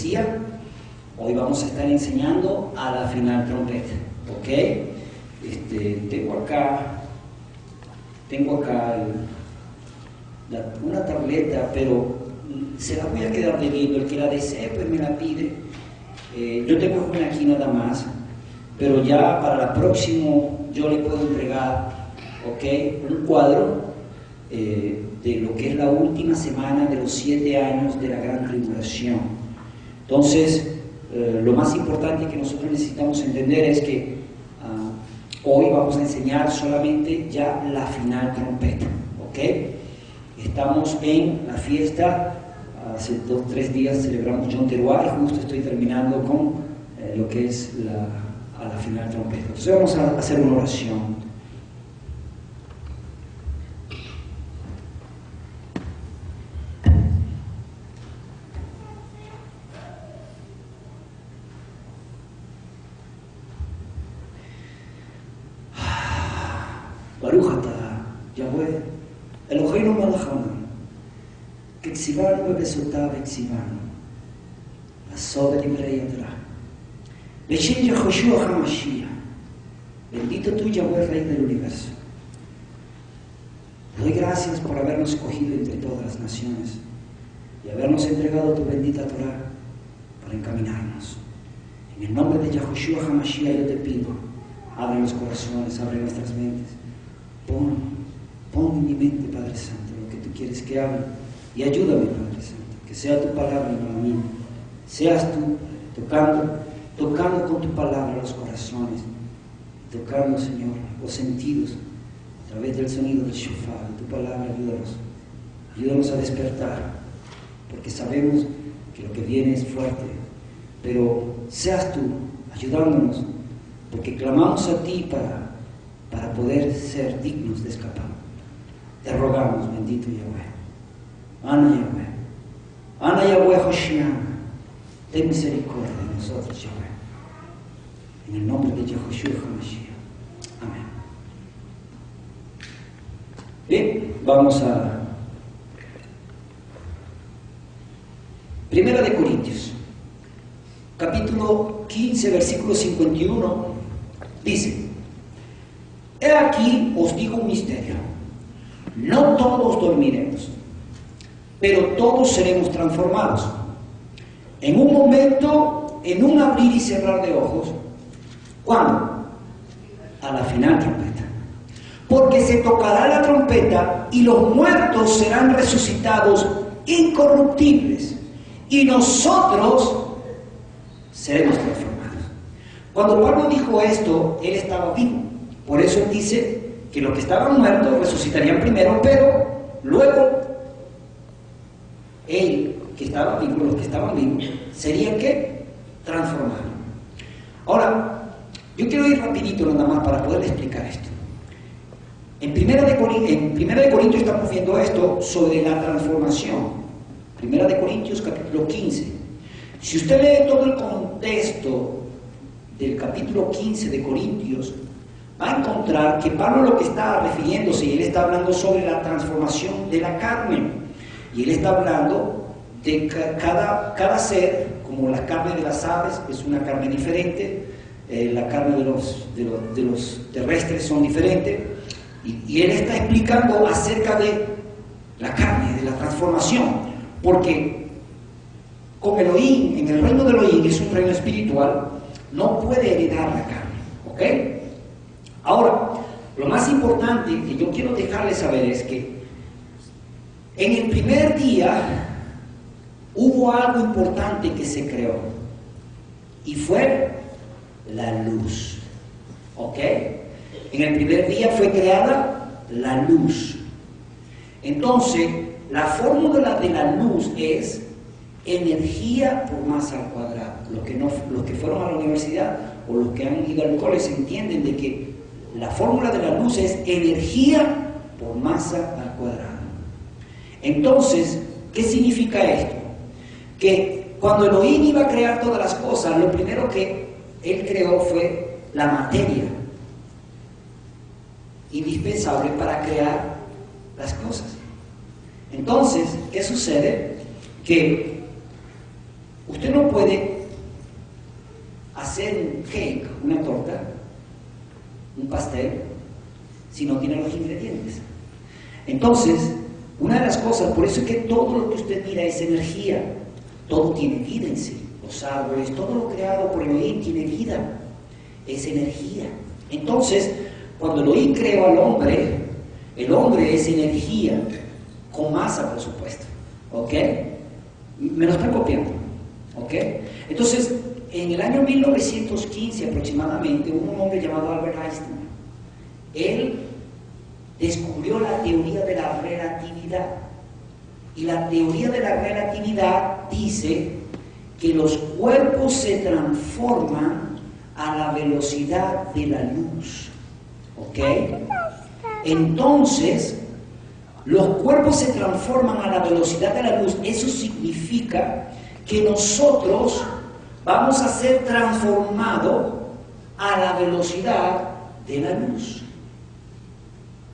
decía, hoy vamos a estar enseñando a la final trompeta, ¿ok? Tengo acá una tableta, pero se la voy a quedar debiendo. El que la desee, pues me la pide. Yo tengo una aquí nada más, pero ya para el próximo yo le puedo entregar, ¿ok?, un cuadro de lo que es la última semana de los 7 años de la Gran Tribulación. Entonces, lo más importante que nosotros necesitamos entender es que hoy vamos a enseñar solamente ya la final trompeta, ¿ok? Estamos en la fiesta, hace 2 o 3 días celebramos Yom Teruah y justo estoy terminando con lo que es la final trompeta. Entonces vamos a hacer una oración. Baruch atah, Yahweh, Eloheinu melech haolam, k'tzivanu bebesotav ektzivanu, לעשות בדברי התורה. בשם יהושע HaMashiach, bendito tú, Yahweh, Rey del universo. Te doy gracias por habernos escogido entre todas las naciones y habernos entregado tu bendita Torah para encaminarnos. En el nombre de Yahshua HaMashiach yo te pido, abre los corazones, abre nuestras mentes. Pon en mi mente, Padre Santo, lo que tú quieres que hable, y ayúdame, Padre Santo, que sea tu palabra y no la mía. Seas tú tocando con tu palabra los corazones, tocando, Señor, los sentidos a través del sonido del shofar. Tu palabra, ayúdanos a despertar, porque sabemos que lo que viene es fuerte, pero seas tú ayudándonos, porque clamamos a ti para poder ser dignos de escapar. Te rogamos, bendito Yahweh. Ana Yahweh Hoshiach, ten misericordia de nosotros, Yahweh. En el nombre de Yahshua HaMashiach. Amén. Bien, vamos a Primera de Corintios, capítulo 15, versículo 51, dice: He aquí os digo un misterio, no todos dormiremos, pero todos seremos transformados. En un momento, en un abrir y cerrar de ojos. ¿Cuándo? A la final trompeta. Porque se tocará la trompeta y los muertos serán resucitados incorruptibles y nosotros seremos transformados. Cuando Pablo dijo esto, él estaba vivo. Por eso él dice que los que estaban muertos resucitarían primero, pero luego él, que estaba vivo, los que estaban vivos, serían ¿qué? Transformados. Ahora, yo quiero ir rapidito nada más para poder explicar esto. En Primera de Corintios estamos viendo esto sobre la transformación. Primera de Corintios capítulo 15. Si usted lee todo el contexto del capítulo 15 de Corintios, va a encontrar que Pablo lo que está refiriéndose, y él está hablando sobre la transformación de la carne, y él está hablando de cada ser, como la carne de las aves es una carne diferente, la carne de los terrestres son diferentes, y él está explicando acerca de la carne, de la transformación, porque con Elohim, en el reino de Elohim, que es un reino espiritual, no puede heredar la carne, ¿ok? Ahora, lo más importante que yo quiero dejarles saber es que en el primer día hubo algo importante que se creó, y fue la luz, ¿ok? En el primer día fue creada la luz. Entonces, la fórmula de la luz es energía por masa al cuadrado. Los que fueron a la universidad o los que han ido al colegio entienden de que la fórmula de la luz es energía por masa al cuadrado. Entonces, ¿qué significa esto? Que cuando Elohim iba a crear todas las cosas, lo primero que él creó fue la materia indispensable para crear las cosas. Entonces, ¿qué sucede? Que Usted no puede hacer un cake, una torta, un pastel, si no tiene los ingredientes. Entonces, una de las cosas, por eso es que todo lo que usted mira es energía, todo tiene vida en sí, los árboles, todo lo creado por Elohim tiene vida, es energía. Entonces, cuando Elohim creó al hombre, el hombre es energía, con masa, por supuesto, ¿ok? Me lo están copiando, ¿ok? Entonces, en el año 1915 aproximadamente, un hombre llamado Albert Einstein, él descubrió la teoría de la relatividad. Y la teoría de la relatividad dice que los cuerpos se transforman a la velocidad de la luz, ¿ok? Entonces, los cuerpos se transforman a la velocidad de la luz. Eso significa que nosotros vamos a ser transformados a la velocidad de la luz.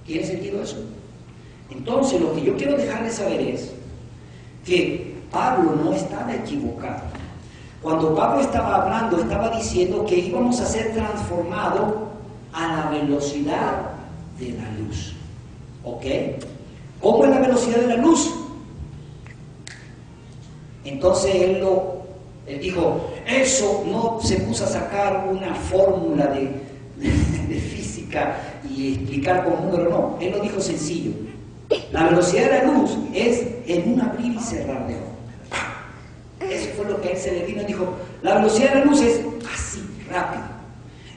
¿Tiene sentido eso? Entonces, lo que yo quiero dejarles saber es que Pablo no estaba equivocado. Cuando Pablo estaba hablando, estaba diciendo que íbamos a ser transformados a la velocidad de la luz. ¿Ok? ¿Cómo es la velocidad de la luz? Entonces él dijo, eso no se puso a sacar una fórmula de física y explicar con números, no. Él lo dijo sencillo. La velocidad de la luz es en un abrir y cerrar de ojos. Eso fue lo que a él se le vino y dijo, la velocidad de la luz es así, rápido.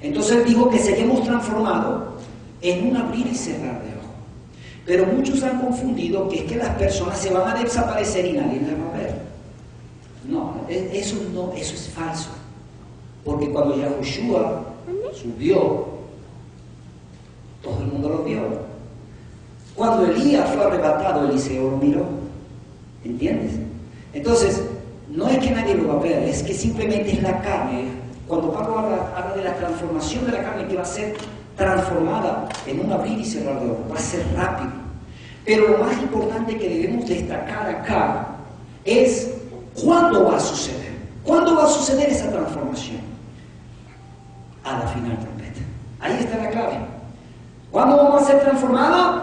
Entonces él dijo que seríamos transformados en un abrir y cerrar de ojos. Pero muchos han confundido que es que las personas se van a desaparecer y nadie las va a ver. No, eso es falso. Porque cuando Yahushua subió, todo el mundo lo vio. Cuando Elías fue arrebatado, Eliseo lo miró. ¿Entiendes? Entonces, no es que nadie lo va a ver, es que simplemente es la carne. Cuando Pablo habla de la transformación de la carne, que va a ser transformada en un abrir y cerrar de ojos, va a ser rápido. Pero lo más importante que debemos destacar acá es cuándo va a suceder. ¿Cuándo va a suceder esa transformación? A la final trompeta. Ahí está la clave. ¿Cuándo vamos a ser transformados?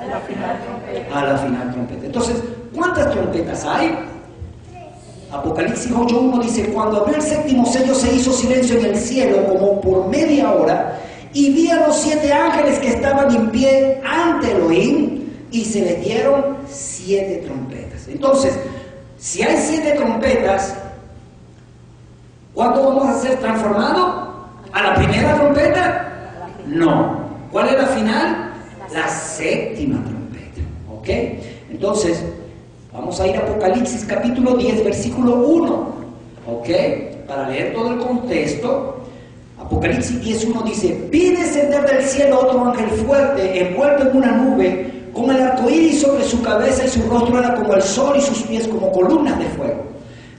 A la final trompeta. A la final trompeta. Entonces, ¿cuántas trompetas hay? Apocalipsis 8.1 dice, cuando abrió el séptimo sello se hizo silencio en el cielo como por media hora y vi a los 7 ángeles que estaban en pie ante Elohim y se les dieron 7 trompetas. Entonces, si hay 7 trompetas, ¿cuándo vamos a ser transformados? ¿A la primera trompeta? No. ¿Cuál es la final? La séptima trompeta. ¿Ok? Entonces, vamos a ir a Apocalipsis capítulo 10, versículo 1. ¿Ok? Para leer todo el contexto. Apocalipsis 10.1 dice, vi descender del cielo otro ángel fuerte, envuelto en una nube, con el arco iris sobre su cabeza y su rostro era como el sol y sus pies como columnas de fuego.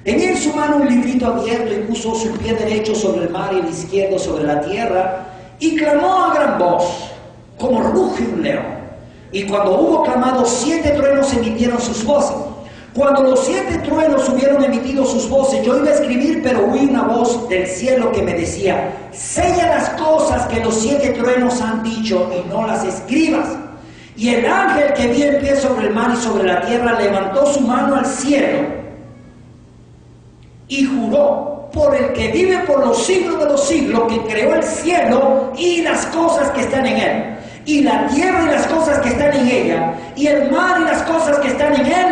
Tenía en su mano un librito abierto y puso su pie derecho sobre el mar y el izquierdo sobre la tierra y clamó a gran voz, como ruge un león. Y cuando hubo clamado, 7 truenos emitieron sus voces. Cuando los 7 truenos hubieron emitido sus voces, yo iba a escribir, pero oí una voz del cielo que me decía, sella las cosas que los 7 truenos han dicho y no las escribas. Y el ángel que vi en pie sobre el mar y sobre la tierra levantó su mano al cielo y juró por el que vive por los siglos de los siglos, que creó el cielo y las cosas que están en él, y la tierra y las cosas que están en ella, y el mar y las cosas que están en él,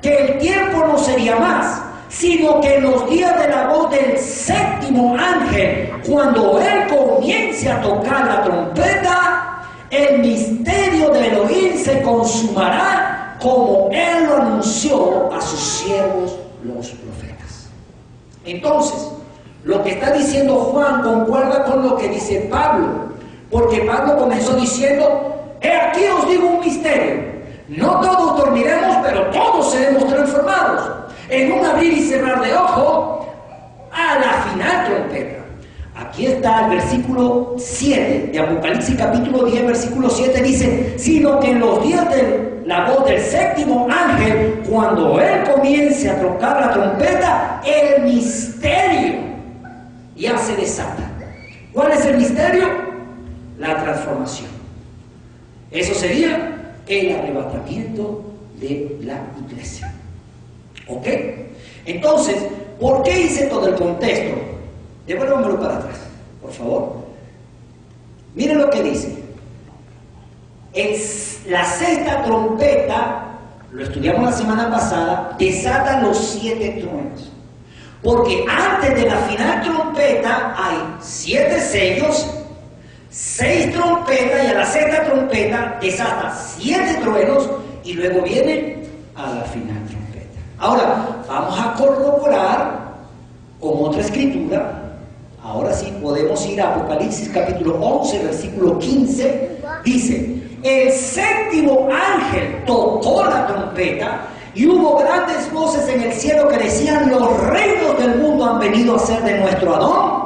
que el tiempo no sería más, sino que en los días de la voz del séptimo ángel, cuando él comience a tocar la trompeta, el misterio de Elohim se consumará como él lo anunció a sus siervos los profetas. Entonces, lo que está diciendo Juan concuerda con lo que dice Pablo, porque Pablo comenzó diciendo, he aquí os digo un misterio, no todos dormiremos, pero todos seremos transformados en un abrir y cerrar de ojo a la final trompeta. Aquí está el versículo 7 de Apocalipsis capítulo 10, versículo 7, dice, sino que en los días de la voz del séptimo ángel, cuando él comience a tocar la trompeta, el misterio ya se desata. ¿Cuál es el misterio? La transformación. Eso sería el arrebatamiento de la iglesia. ¿Ok? Entonces, ¿por qué hice todo el contexto? Devuélvamelo para atrás, por favor. Miren lo que dice. La sexta trompeta, lo estudiamos la semana pasada, desata los 7 truenos. Porque antes de la final trompeta hay 7 sellos, 6 trompetas, y a la sexta trompeta desata 7 truenos y luego viene a la final trompeta. Ahora, vamos a corroborar con otra escritura. Ahora sí podemos ir a Apocalipsis capítulo 11, versículo 15. Dice: el séptimo ángel tocó la trompeta y hubo grandes voces en el cielo que decían: los reinos del mundo han venido a ser de nuestro Adón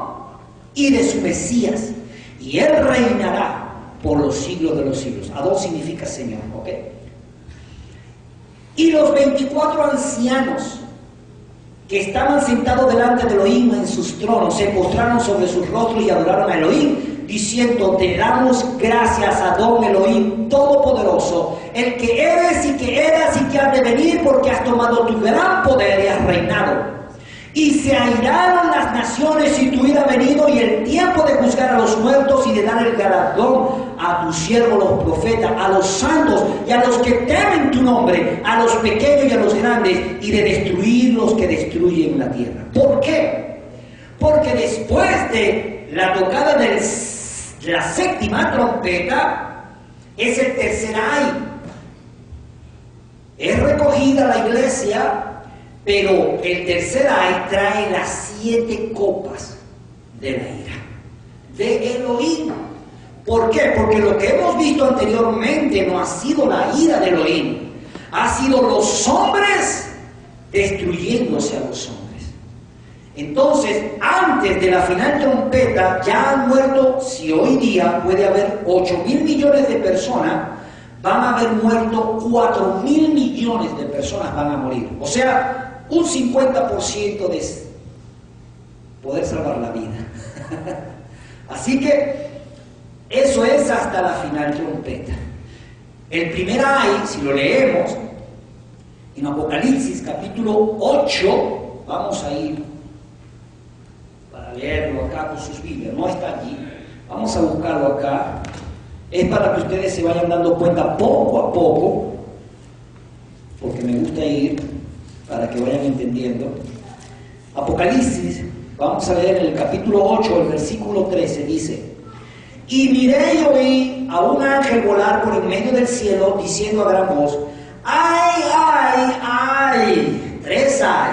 y de su Mesías, y él reinará por los siglos de los siglos. Adón significa Señor, ¿ok? Y los 24 ancianos que estaban sentados delante de Elohim en sus tronos se postraron sobre sus rostros y adoraron a Elohim, diciendo: te damos gracias, Adón Elohim Todopoderoso, el que eres y que eras y que has de venir, porque has tomado tu gran poder y has reinado. Y se airaron las naciones y tu ira ha venido, y el tiempo de juzgar a los muertos y de dar el galardón a tus siervos los profetas, a los santos y a los que temen tu nombre, a los pequeños y a los grandes, y de destruir los que destruyen la tierra. ¿Por qué? Porque después de la tocada de la séptima trompeta es el tercer ay. Es recogida la iglesia, pero el tercer ay trae las 7 copas de la ira de Elohim. ¿Por qué? Porque lo que hemos visto anteriormente no ha sido la ira de Elohim, ha sido los hombres destruyéndose a los hombres. Entonces, antes de la final trompeta ya han muerto, si hoy día puede haber 8.000 millones de personas, van a haber muerto 4.000 millones de personas van a morir. O sea, un 50% de poder salvar la vida. Así que eso es hasta la final trompeta. El primer ay, si lo leemos en Apocalipsis capítulo 8, vamos a ir para leerlo acá con sus Biblias, no está allí, vamos a buscarlo acá. Es para que ustedes se vayan dando cuenta poco a poco, porque me gusta ir para que vayan entendiendo. Apocalipsis, vamos a leer en el capítulo 8, el versículo 13, dice: y miré y oí a un ángel volar por en medio del cielo, diciendo a gran voz: ¡ay, ay, ay! 3 ay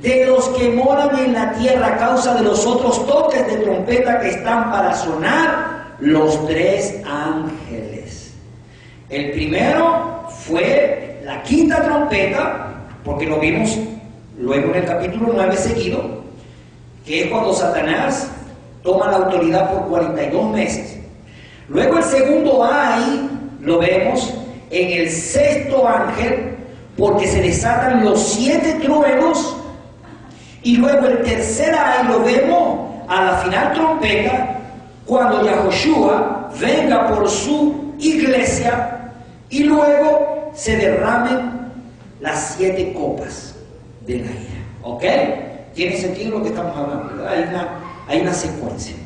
de los que moran en la tierra a causa de los otros toques de trompeta que están para sonar, los 3 ángeles. El primero fue la quinta trompeta, porque lo vimos luego en el capítulo 9 seguido, que es cuando Satanás toma la autoridad por 42 meses. Luego el segundo ay lo vemos en el sexto ángel, porque se desatan los 7 truenos. Y luego el tercer ay lo vemos a la final trompeta, cuando Yahoshua venga por su iglesia y luego se derramen las 7 copas de la ira. ¿Ok? ¿Tiene sentido lo que estamos hablando? ¿Verdad? Hay una secuencia.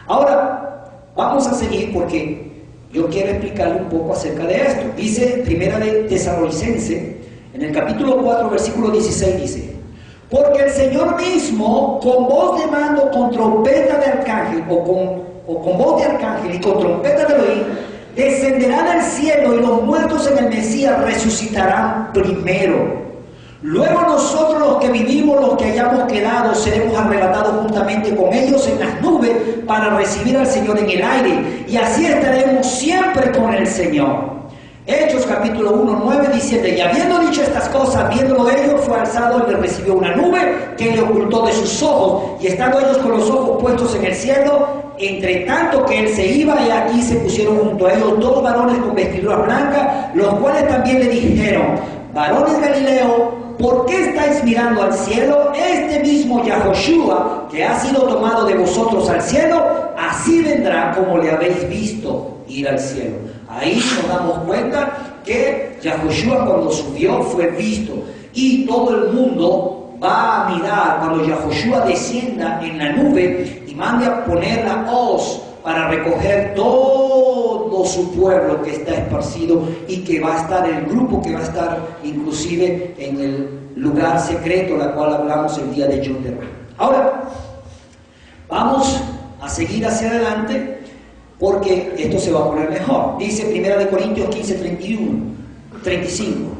Ahora, vamos a seguir porque yo quiero explicarle un poco acerca de esto. Dice Primera de Tesalonicense, en el capítulo 4, versículo 16, dice: porque el Señor mismo, con voz de mando, con trompeta de arcángel, o con voz de arcángel y con trompeta de Elohim, descenderá del cielo, y los muertos en el Mesías resucitarán primero. Luego nosotros, los que vivimos, los que hayamos quedado, seremos arrebatados juntamente con ellos en las nubes para recibir al Señor en el aire, y así estaremos siempre con el Señor. Hechos capítulo 1, 9, diciendo: y habiendo dicho estas cosas, viéndolo ellos, fue alzado y le recibió una nube que le ocultó de sus ojos, y estando ellos con los ojos puestos en el cielo, entre tanto que él se iba, y aquí se pusieron junto a ellos dos varones con vestiduras blancas, los cuales también le dijeron: varones Galileo, ¿por qué estáis mirando al cielo? Este mismo Yahoshua, que ha sido tomado de vosotros al cielo, así vendrá como le habéis visto ir al cielo. Ahí nos damos cuenta que Yahoshua, cuando subió, fue visto, y todo el mundo va a mirar cuando Yahoshua descienda en la nube y mande a poner la hoz para recoger todo su pueblo que está esparcido, y que va a estar el grupo que va a estar inclusive en el lugar secreto, la cual hablamos el día de Yom Teruah. Ahora, vamos a seguir hacia adelante, porque esto se va a poner mejor. Dice 1 Corintios 15, 35.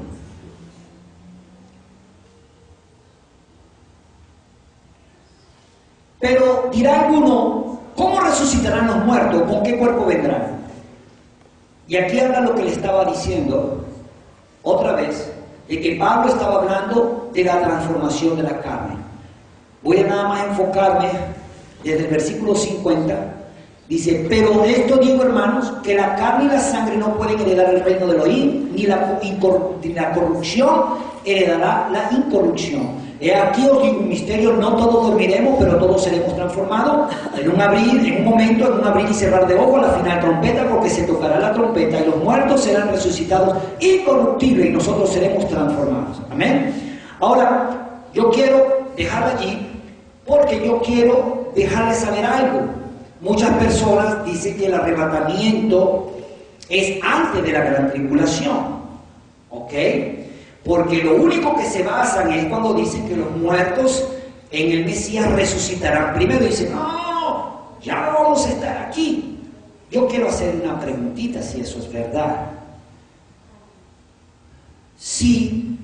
Pero dirá alguno: ¿cómo resucitarán los muertos? ¿Con qué cuerpo vendrán? Y aquí habla lo que le estaba diciendo otra vez, de que Pablo estaba hablando de la transformación de la carne. Voy a nada más enfocarme desde el versículo 50. Dice: pero esto digo, hermanos, que la carne y la sangre no pueden heredar el reino de Elohim, ni la corrupción heredará la incorrupción. He aquí os digo un misterio: no todos dormiremos, pero todos seremos transformados en un momento, en un abrir y cerrar de ojos, a la final trompeta, porque se tocará la trompeta, y los muertos serán resucitados incorruptibles, y nosotros seremos transformados. Amén. Ahora, yo quiero dejarla allí, porque yo quiero dejarles saber algo. Muchas personas dicen que el arrebatamiento es antes de la gran tribulación, ¿ok? Porque lo único que se basan es cuando dicen que los muertos en el Mesías resucitarán. Primero dicen: no, ya no vamos a estar aquí. Yo quiero hacer una preguntita, si eso es verdad. Si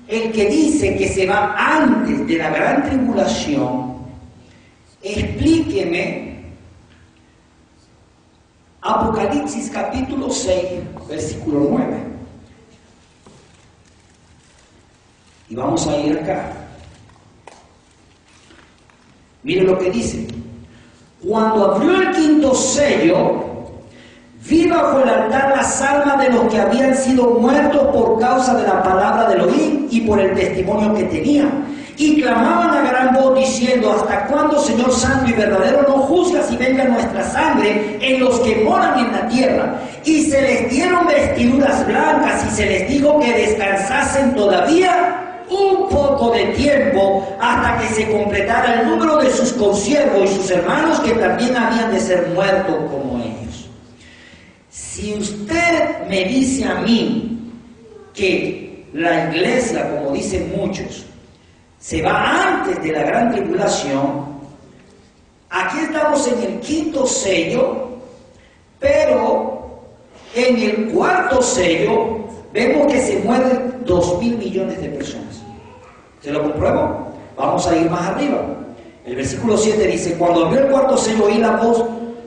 el que dice que se va antes de la gran tribulación, explíqueme Apocalipsis capítulo 6, versículo 9. Y vamos a ir acá. Mire lo que dice: cuando abrió el quinto sello, vi bajo el altar las almas de los que habían sido muertos por causa de la palabra de Elohim y por el testimonio que tenían. Y clamaban a gran voz diciendo: ¿hasta cuándo, Señor santo y verdadero, no juzgas y venga nuestra sangre en los que moran en la tierra? Y se les dieron vestiduras blancas, y se les dijo que descansasen todavía un poco de tiempo, hasta que se completara el número de sus consiervos y sus hermanos, que también habían de ser muertos como ellos. Si usted me dice a mí que la iglesia, como dicen muchos, se va antes de la gran tribulación, aquí estamos en el quinto sello, pero en el cuarto sello vemos que se mueren 2.000 millones de personas. ¿Se lo compruebo? Vamos a ir más arriba. El versículo 7 dice: cuando abrió el cuarto sello, oí la voz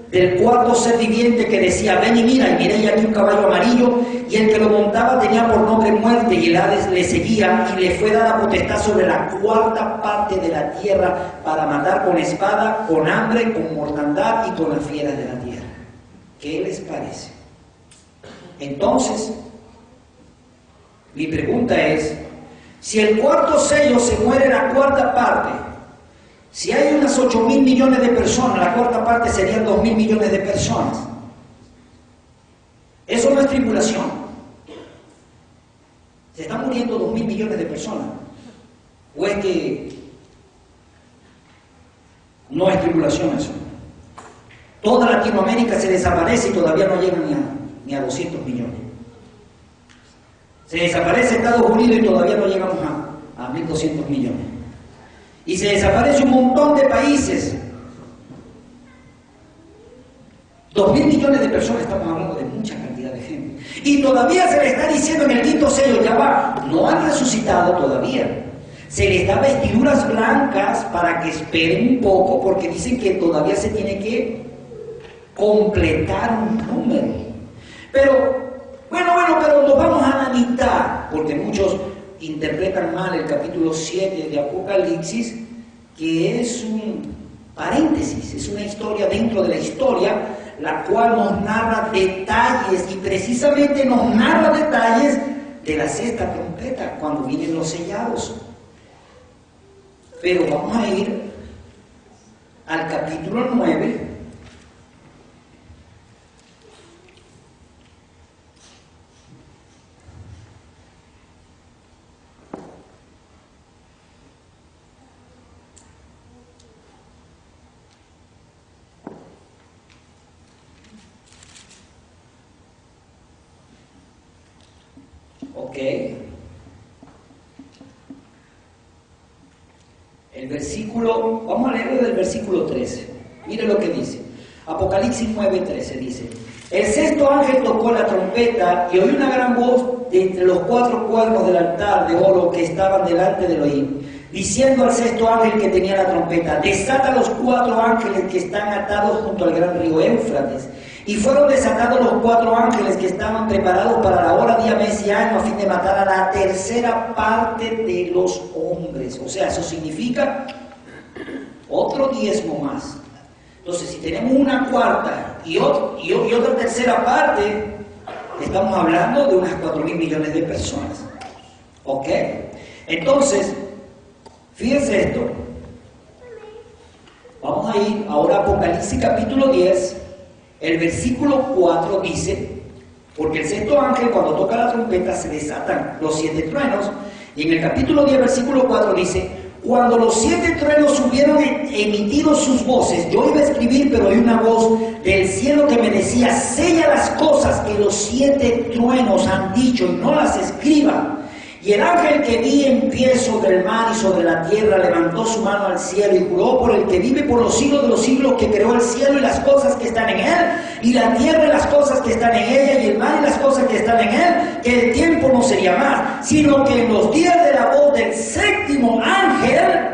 del cuarto ser viviente que decía: ven y mira. Y miré, y aquí un caballo amarillo, y el que lo montaba tenía por nombre Muerte, y el Hades le seguía, y le fue dada potestad sobre la cuarta parte de la tierra, para matar con espada, con hambre, con mortandad y con las fieras de la tierra. ¿Qué les parece? Entonces, mi pregunta es: si el cuarto sello se muere la cuarta parte, si hay unas 8.000 millones de personas, la cuarta parte serían 2.000 millones de personas. Eso no es tribulación. Se están muriendo 2.000 millones de personas. ¿O es que no es tribulación eso? Toda Latinoamérica se desaparece y todavía no llegan ni a 200 millones. Se desaparece Estados Unidos y todavía no llegamos a 1.200 millones. Y se desaparece un montón de países. 2.000 millones de personas, estamos hablando de mucha cantidad de gente. Y todavía se le está diciendo en el quinto sello: ya va, no han resucitado todavía. Se les da vestiduras blancas para que esperen un poco, porque dicen que todavía se tiene que completar un número. Pero Bueno, pero nos vamos a la mitad, porque muchos interpretan mal el capítulo 7 de Apocalipsis, que es un paréntesis, es una historia dentro de la historia, la cual nos narra detalles, y precisamente nos narra detalles de la sexta trompeta, cuando vienen los sellados. Pero vamos a ir al capítulo 9. Ok. El versículo, vamos a leerlo del versículo 13. Mire lo que dice. Apocalipsis 9:13 dice: el sexto ángel tocó la trompeta y oí una gran voz de entre los cuatro cuernos del altar de oro que estaban delante del Elohim, diciendo al sexto ángel que tenía la trompeta: desata los cuatro ángeles que están atados junto al gran río Éufrates. Y fueron desatados los cuatro ángeles que estaban preparados para la hora, día, mes y año, a fin de matar a la tercera parte de los hombres. O sea, eso significa otro diezmo más. Entonces, si tenemos una cuarta y otra tercera parte, estamos hablando de unas 4.000 millones de personas. ¿Ok? Entonces, fíjense esto. Vamos a ir ahora a Apocalipsis capítulo 10. El versículo 4 dice: porque el sexto ángel, cuando toca la trompeta, se desatan los 7 truenos. Y en el capítulo 10, versículo 4 dice: cuando los 7 truenos hubieron emitido sus voces, yo iba a escribir, pero oí una voz del cielo que me decía: sella las cosas que los 7 truenos han dicho y no las escriba. Y el ángel que vi en pie sobre el mar y sobre la tierra levantó su mano al cielo y juró por el que vive por los siglos de los siglos, que creó el cielo y las cosas que están en él, y la tierra y las cosas que están en ella, y el mar y las cosas que están en él, que el tiempo no sería más, sino que en los días de la voz del séptimo ángel,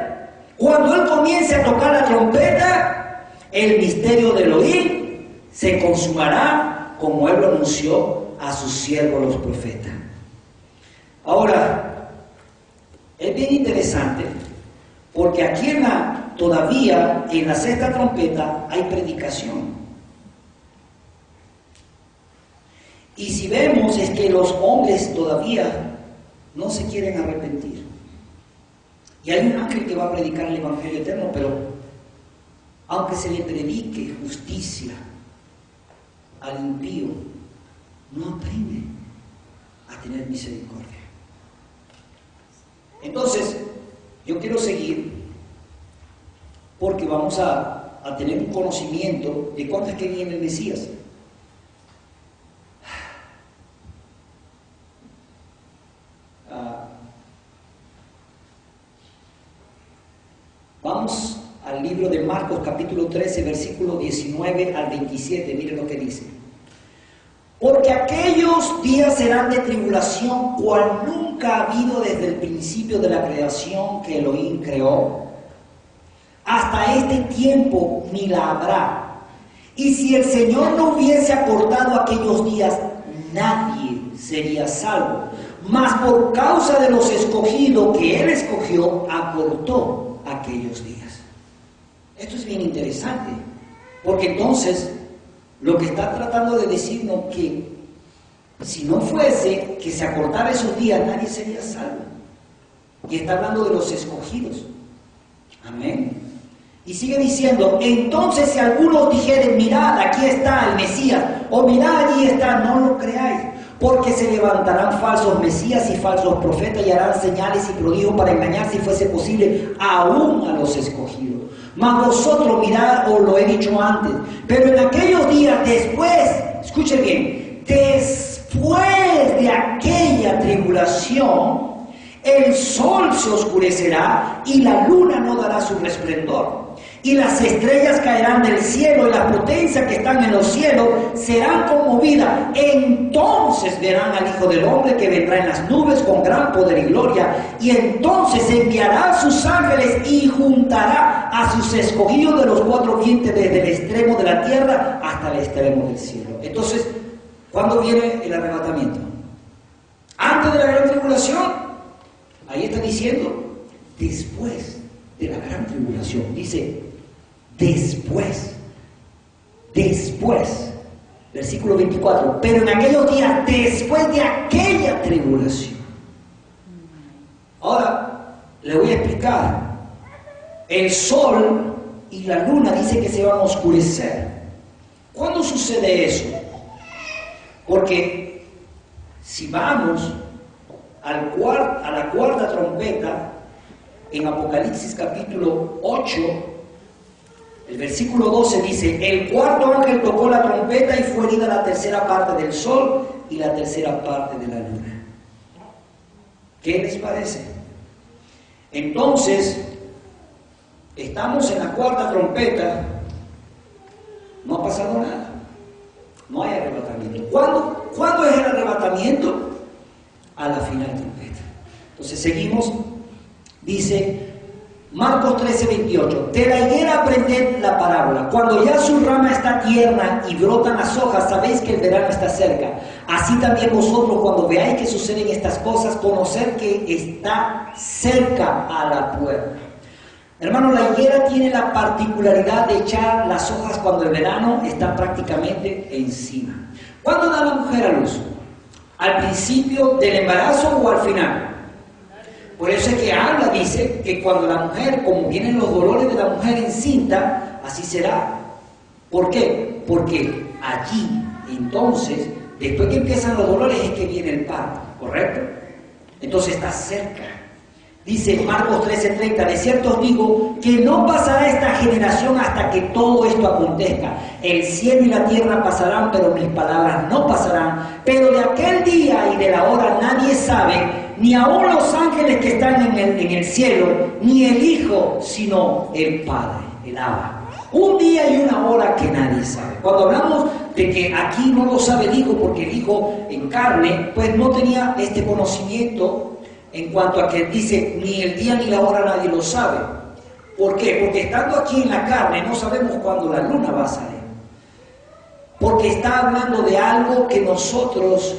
cuando él comience a tocar la trompeta, el misterio del Elohim se consumará, como él lo anunció a sus siervos los profetas. Ahora, es bien interesante, porque aquí todavía en la sexta trompeta hay predicación. Y si vemos es que los hombres todavía no se quieren arrepentir. Y hay un ángel que va a predicar el Evangelio eterno, pero aunque se le predique justicia al impío, no aprende a tener misericordia. Entonces, yo quiero seguir porque vamos a tener un conocimiento de cuándo es que viene el Mesías. Vamos al libro de Marcos capítulo 13, versículo 19 al 27, miren lo que dice. Porque aquellos días serán de tribulación, cual nunca ha habido desde el principio de la creación que Elohim creó, hasta este tiempo ni la habrá. Y si el Señor no hubiese acortado aquellos días, nadie sería salvo. Mas por causa de los escogidos que Él escogió, acortó aquellos días. Esto es bien interesante, porque entonces lo que está tratando de decirnos que si no fuese que se acortara esos días, nadie sería salvo. Y está hablando de los escogidos. Amén. Y sigue diciendo: entonces si algunos dijeren: mirad, aquí está el Mesías, o mirad, allí está, no lo creáis, porque se levantarán falsos mesías y falsos profetas y harán señales y prodigios para engañar, si fuese posible, aún a los escogidos. Mas vosotros mirad, os lo he dicho antes, pero en aquellos días después, escuche bien, después de aquella tribulación, el sol se oscurecerá y la luna no dará su resplandor. Y las estrellas caerán del cielo y las potencias que están en los cielos serán conmovidas. Entonces verán al Hijo del Hombre que vendrá en las nubes con gran poder y gloria. Y entonces enviará a sus ángeles y juntará a sus escogidos de los 4 vientos desde el extremo de la tierra hasta el extremo del cielo. Entonces, ¿Cuándo viene el arrebatamiento? Antes de la gran tribulación. Ahí está diciendo, después de la gran tribulación. Dice, después. Versículo 24. Pero en aquellos días, después de aquella tribulación. Ahora, le voy a explicar. El sol y la luna dice que se van a oscurecer. ¿Cuándo sucede eso? Porque si vamos a la cuarta trompeta, en Apocalipsis capítulo 8, el versículo 12 dice, el cuarto ángel tocó la trompeta y fue herida la tercera parte del sol y la tercera parte de la luna. ¿Qué les parece? Entonces, estamos en la cuarta trompeta, no ha pasado nada, no hay arrebatamiento. ¿Cuándo es el arrebatamiento? A la final trompeta. Entonces seguimos, dice Marcos 13:28, de la higuera aprended la parábola, cuando ya su rama está tierna y brotan las hojas, sabéis que el verano está cerca. Así también vosotros, cuando veáis que suceden estas cosas, conoced que está cerca a la puerta. Hermano, la higuera tiene la particularidad de echar las hojas cuando el verano está prácticamente encima. ¿Cuándo da la mujer a luz? ¿Al principio del embarazo o al final? Por eso es que habla, dice, que cuando la mujer, como vienen los dolores de la mujer encinta, así será. ¿Por qué? Porque allí, entonces, después que empiezan los dolores es que viene el parto, ¿correcto? Entonces está cerca. Dice Marcos 13:30, de cierto os digo que no pasará esta generación hasta que todo esto acontezca. El cielo y la tierra pasarán, pero mis palabras no pasarán. Pero de aquel día y de la hora nadie sabe, ni aun los ángeles que están en el cielo, ni el Hijo, sino el Padre, el Abba. Un día y una hora que nadie sabe. Cuando hablamos de que aquí no lo sabe el Hijo, porque el Hijo en carne, pues no tenía este conocimiento en cuanto a que dice, ni el día ni la hora nadie lo sabe. ¿Por qué? Porque estando aquí en la carne no sabemos cuándo la luna va a salir. Porque está hablando de algo que nosotros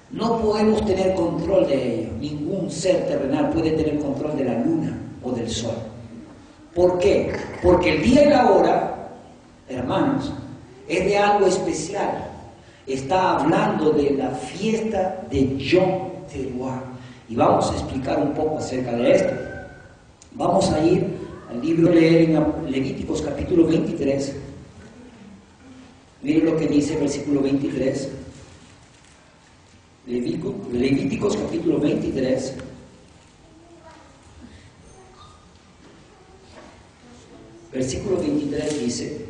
no podemos tener control de ello. Ningún ser terrenal puede tener control de la luna o del sol. ¿Por qué? Porque el día y la hora, hermanos, es de algo especial. Está hablando de la fiesta de Yom Teruah. Y vamos a explicar un poco acerca de esto. Vamos a ir al libro de leer en Levíticos capítulo 23. Miren lo que dice el versículo 23. Levíticos capítulo 23. Versículo 23 dice,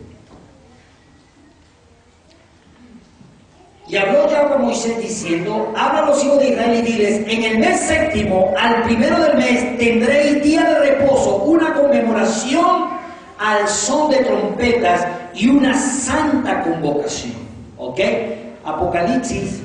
y habló Yahweh a Moisés diciendo, habla a los hijos de Israel y diles, en el mes séptimo, al primero del mes, tendréis día de reposo, una conmemoración al son de trompetas y una santa convocación. ¿Ok? Apocalipsis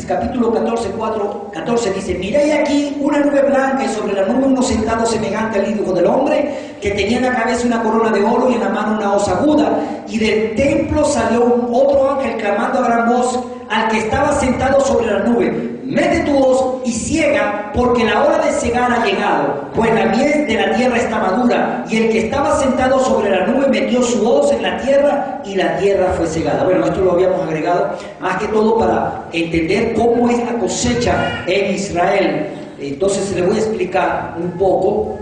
capítulo 14 dice, miréis aquí una nube blanca y sobre la nube uno sentado semejante al Hijo del Hombre, que tenía en la cabeza una corona de oro y en la mano una hoz aguda, y del templo salió otro ángel clamando a gran voz al que estaba sentado sobre la nube, mete tu hoz y ciega, porque la hora de cegar ha llegado, pues la mies de la tierra está madura. Y el que estaba sentado sobre la nube metió su hoz en la tierra y la tierra fue cegada. Bueno, esto lo habíamos agregado más que todo para entender cómo es la cosecha en Israel. Entonces le voy a explicar un poco.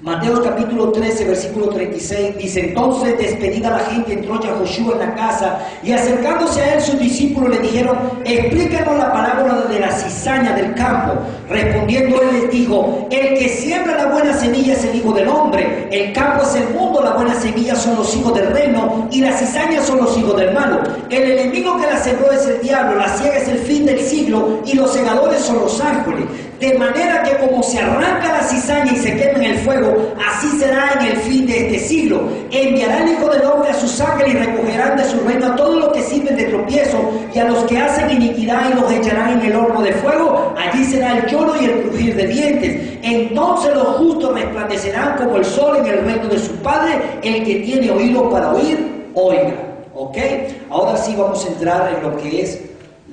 Mateo capítulo 13, versículo 36, dice, entonces despedida la gente entró Yahoshua en la casa, y acercándose a él sus discípulos le dijeron, explícanos la parábola de la cizaña del campo. Respondiendo él les dijo, el que siembra la buena semilla es el Hijo del Hombre, el campo es el mundo, la buena semilla son los hijos del reino, y las cizañas son los hijos del malo. El enemigo que la sembró es el diablo, la siega es el fin del siglo, y los segadores son los ángeles. De manera que como se arranca la cizaña y se quema en el fuego, así será en el fin de este siglo. Enviará el Hijo del Hombre a sus ángeles y recogerán de su reino a todos los que sirven de tropiezo y a los que hacen iniquidad, y los echarán en el horno de fuego. Allí será el lloro y el crujir de dientes. Entonces los justos resplandecerán como el sol en el reino de su Padre. El que tiene oído para oír, oiga, ¿ok? Ahora sí vamos a entrar en lo que es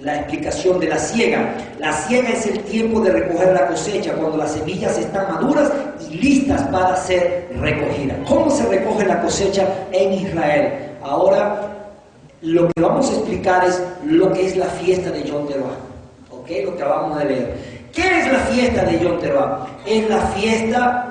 la explicación de la siega. La siega es el tiempo de recoger la cosecha, cuando las semillas están maduras y listas para ser recogidas. ¿Cómo se recoge la cosecha en Israel? Ahora lo que vamos a explicar es lo que es la fiesta de Yom Teruah, ¿ok? Lo que acabamos de leer. ¿Qué es la fiesta de Yom Teruah? Es la fiesta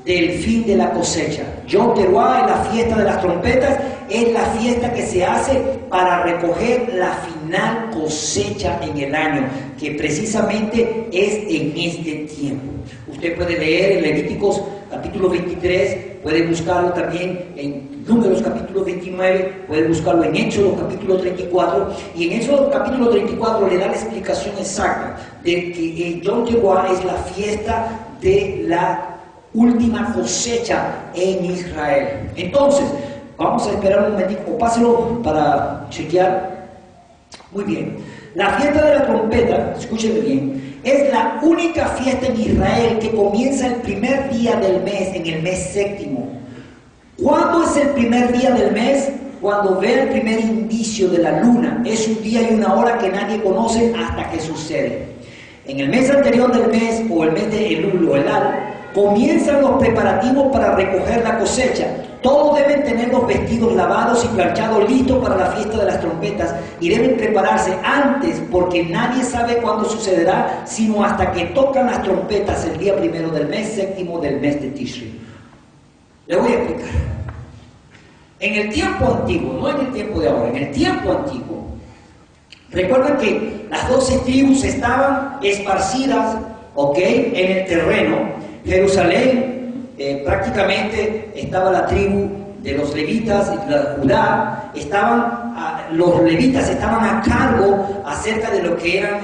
del fin de la cosecha. Yom Teruah es la fiesta de las trompetas, es la fiesta que se hace para recoger la final cosecha en el año, que precisamente es en este tiempo. Usted puede leer en Levíticos capítulo 23, puede buscarlo también en Números capítulo 29, puede buscarlo en Éxodo capítulo 34, y en Éxodo capítulo 34 le da la explicación exacta de que Yom Teruah es la fiesta de la última cosecha en Israel. Entonces, vamos a esperar un momentito, páselo para chequear. Muy bien. La fiesta de la trompeta, escúchenme bien, es la única fiesta en Israel que comienza el primer día del mes, en el mes séptimo. ¿Cuándo es el primer día del mes? Cuando ve el primer indicio de la luna. Es un día y una hora que nadie conoce hasta que sucede. En el mes anterior del mes, o el mes de Elul o Elal, comienzan los preparativos para recoger la cosecha. Todos deben tener los vestidos lavados y planchados listos para la fiesta de las trompetas y deben prepararse antes, porque nadie sabe cuándo sucederá, sino hasta que tocan las trompetas el día primero del mes séptimo del mes de Tishri. Le voy a explicar. En el tiempo antiguo, no en el tiempo de ahora, en el tiempo antiguo, recuerden que las 12 tribus estaban esparcidas, ¿ok?, en el terreno. Jerusalén, prácticamente estaba la tribu de los levitas y de Judá. Los levitas estaban a cargo acerca de lo que era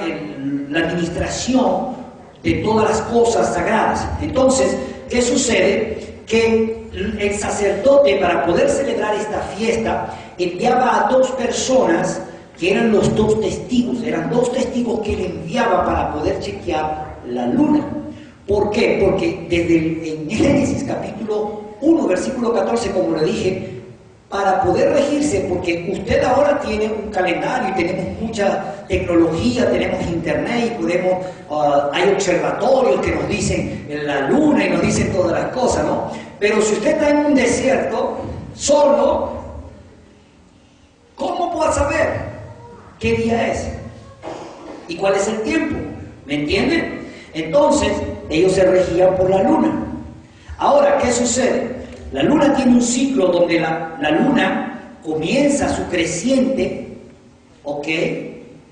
la administración de todas las cosas sagradas. Entonces, ¿qué sucede? Que el sacerdote, para poder celebrar esta fiesta, enviaba a 2 personas que eran los 2 testigos. Eran 2 testigos que él enviaba para poder chequear la luna. ¿Por qué? Porque en Génesis capítulo 1, versículo 14, como le dije, para poder regirse, porque usted ahora tiene un calendario y tenemos mucha tecnología, tenemos internet y hay observatorios que nos dicen la luna y nos dicen todas las cosas, ¿no? Pero si usted está en un desierto, solo, ¿cómo puede saber qué día es? ¿Y cuál es el tiempo? ¿Me entienden? Entonces, ellos se regían por la luna. Ahora, ¿qué sucede? La luna tiene un ciclo donde la luna comienza su creciente, ¿ok?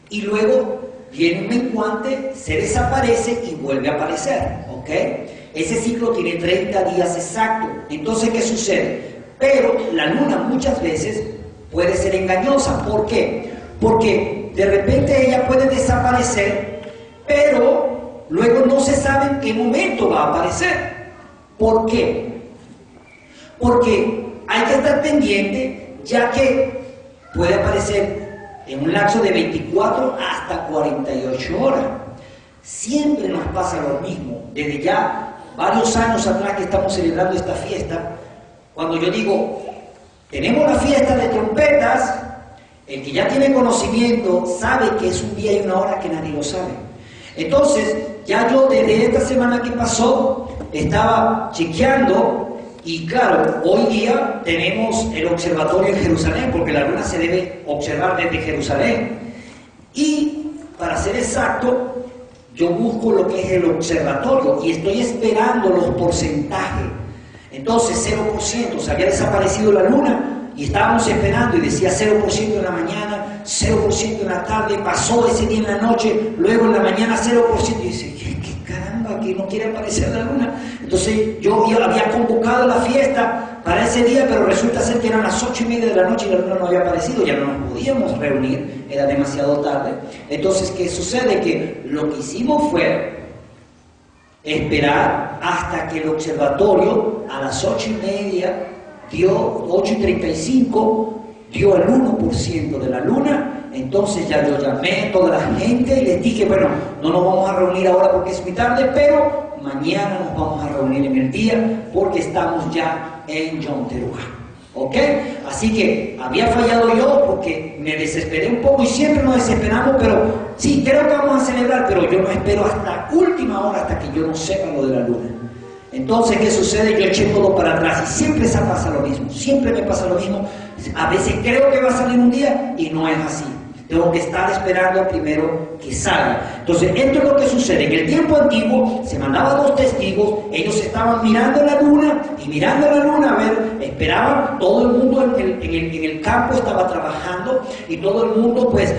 Y luego viene un menguante, se desaparece y vuelve a aparecer, ¿ok? Ese ciclo tiene 30 días exactos. Entonces, ¿qué sucede? Pero la luna muchas veces puede ser engañosa. ¿Por qué? Porque de repente ella puede desaparecer, pero luego no se sabe en qué momento va a aparecer. ¿Por qué? Porque hay que estar pendiente, ya que puede aparecer en un lapso de 24 hasta 48 horas. Siempre nos pasa lo mismo. Desde ya varios años atrás que estamos celebrando esta fiesta, cuando yo digo, tenemos la fiesta de trompetas, el que ya tiene conocimiento sabe que es un día y una hora que nadie lo sabe. Entonces, ya yo desde esta semana que pasó, estaba chequeando. Y claro, hoy día tenemos el observatorio en Jerusalén, porque la luna se debe observar desde Jerusalén. Y para ser exacto, yo busco lo que es el observatorio y estoy esperando los porcentajes. Entonces 0%, se había desaparecido la luna y estábamos esperando y decía 0% en la mañana, 0% en la tarde, pasó ese día en la noche, luego en la mañana 0%, y dice, ¿qué caramba, que no quiere aparecer la luna? Entonces yo había convocado la fiesta para ese día, pero resulta ser que eran las 8:30 de la noche y la luna no había aparecido, ya no nos podíamos reunir, era demasiado tarde. Entonces, ¿qué sucede? Que lo que hicimos fue esperar hasta que el observatorio a las 8:30 dio 8:35, dio el 1% de la luna. Entonces ya yo llamé a toda la gente y les dije, bueno, no nos vamos a reunir ahora porque es muy tarde, pero mañana nos vamos a reunir en el día porque estamos ya en Yom Teruah. ¿Ok? Así que había fallado yo porque me desesperé un poco y siempre nos desesperamos, pero sí, creo que vamos a celebrar, pero yo no espero hasta última hora, hasta que yo no sepa lo de la luna. Entonces, ¿qué sucede? Yo eché todo para atrás y siempre se pasa lo mismo, siempre me pasa lo mismo. A veces creo que va a salir un día y no es así. Tengo que estar esperando primero que salga. Entonces, esto es lo que sucede. En el tiempo antiguo se mandaban 2 testigos, ellos estaban mirando la luna y mirando la luna, a ver, esperaban, todo el mundo en el campo estaba trabajando y todo el mundo pues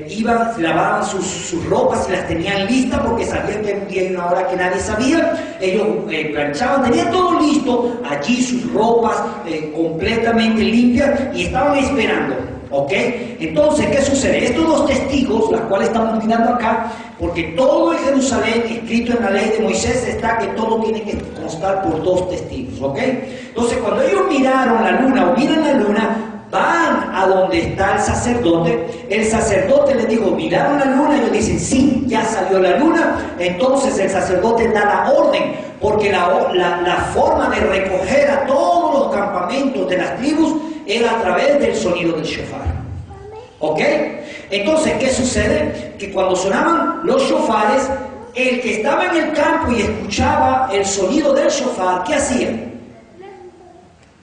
iba, lavaban sus ropas y las tenían listas porque sabían que un día y una hora que nadie sabía. Ellos planchaban, tenían todo listo, allí sus ropas completamente limpias y estaban esperando. ¿Ok? Entonces, ¿qué sucede? Estos 2 testigos, las cuales estamos mirando acá, porque todo en Jerusalén, escrito en la ley de Moisés, está que todo tiene que constar por 2 testigos, ¿ok? Entonces, cuando ellos miraron la luna o miran la luna, van a donde está el sacerdote les dijo, ¿miraron la luna? Ellos dicen, sí, ya salió la luna. Entonces el sacerdote da la orden, porque la forma de recoger a todos los campamentos de las tribus era a través del sonido del shofar. ¿Ok? Entonces, ¿qué sucede? Que cuando sonaban los shofares, el que estaba en el campo y escuchaba el sonido del shofar, ¿qué hacía?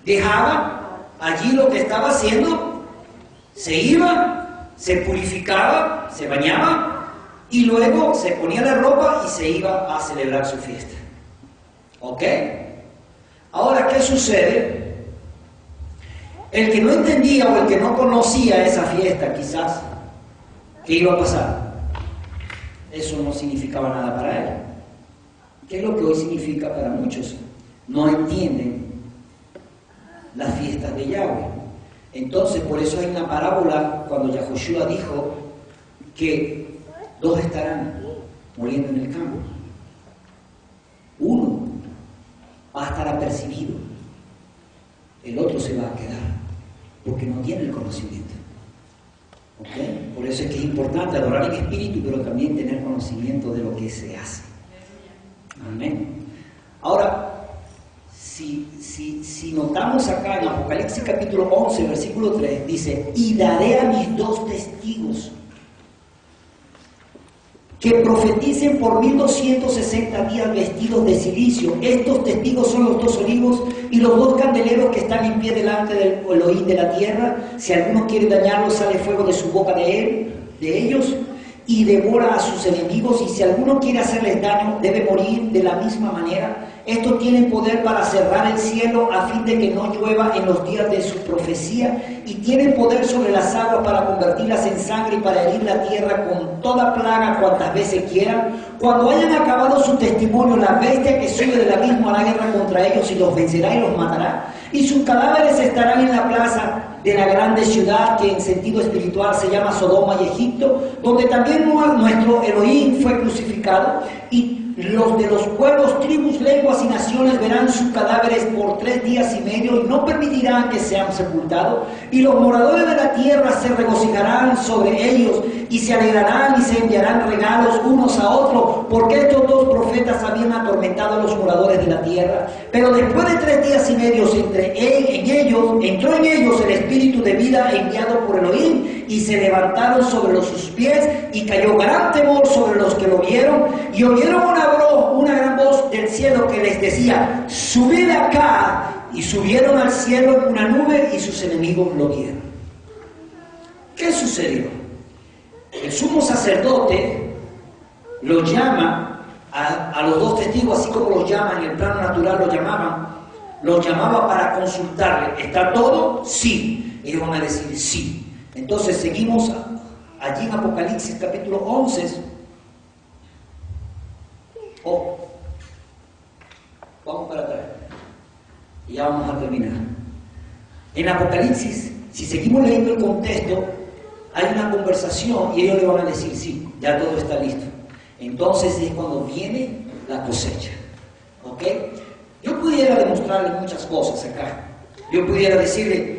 Dejaba allí lo que estaba haciendo, se iba, se purificaba, se bañaba y luego se ponía la ropa y se iba a celebrar su fiesta. ¿Ok? Ahora, ¿qué sucede? El que no entendía o el que no conocía esa fiesta, quizás, ¿qué iba a pasar? Eso no significaba nada para él. ¿Qué es lo que hoy significa para muchos? No entienden las fiestas de Yahweh. Entonces, por eso hay una parábola cuando Yahoshua dijo que 2 estarán muriendo en el campo. Uno va a estar apercibido, el otro se va a quedar, porque no tiene el conocimiento. ¿Okay? Por eso es que es importante adorar en espíritu, pero también tener conocimiento de lo que se hace. Amén. Ahora, si notamos acá en Apocalipsis capítulo 11, versículo 3, dice, y daré a mis 2 testigos que profeticen por 1260 días vestidos de silicio. Estos testigos son los 2 olivos y los 2 candeleros que están en pie delante del Elohim de la tierra. Si alguno quiere dañarlos, sale fuego de su boca de ellos, y devora a sus enemigos, y si alguno quiere hacerles daño, debe morir de la misma manera. Estos tienen poder para cerrar el cielo a fin de que no llueva en los días de su profecía, y tienen poder sobre las aguas para convertirlas en sangre y para herir la tierra con toda plaga cuantas veces quieran. Cuando hayan acabado su testimonio, la bestia que sube del abismo hará guerra contra ellos y los vencerá y los matará, y sus cadáveres estarán en la plaza de la grande ciudad que en sentido espiritual se llama Sodoma y Egipto, donde también nuestro Elohim fue crucificado, y los de los pueblos, tribus, lenguas y naciones verán sus cadáveres por 3 días y medio y no permitirán que sean sepultados, y los moradores de la tierra se regocijarán sobre ellos y se alegrarán y se enviarán regalos unos a otros, porque estos 2 profetas habían atormentado a los moradores de la tierra. Pero después de 3 días y medio entró en ellos el espíritu de vida enviado por Elohim, y se levantaron sobre sus pies, y cayó gran temor sobre los que lo vieron, y oyeron una gran voz del cielo que les decía, subid acá, y subieron al cielo en una nube, y sus enemigos lo vieron. ¿Qué sucedió? El sumo sacerdote los llama a los 2 testigos, así como los llama en el plano natural, los llamaba para consultarle. ¿Está todo? Sí. Ellos van a decir sí. Entonces seguimos allí en Apocalipsis capítulo 11. Vamos para atrás y ya vamos a terminar. En Apocalipsis, si seguimos leyendo el contexto, hay una conversación y ellos le van a decir sí, ya todo está listo. Entonces es cuando viene la cosecha. ¿Ok? Yo pudiera demostrarle muchas cosas acá. Yo pudiera decirle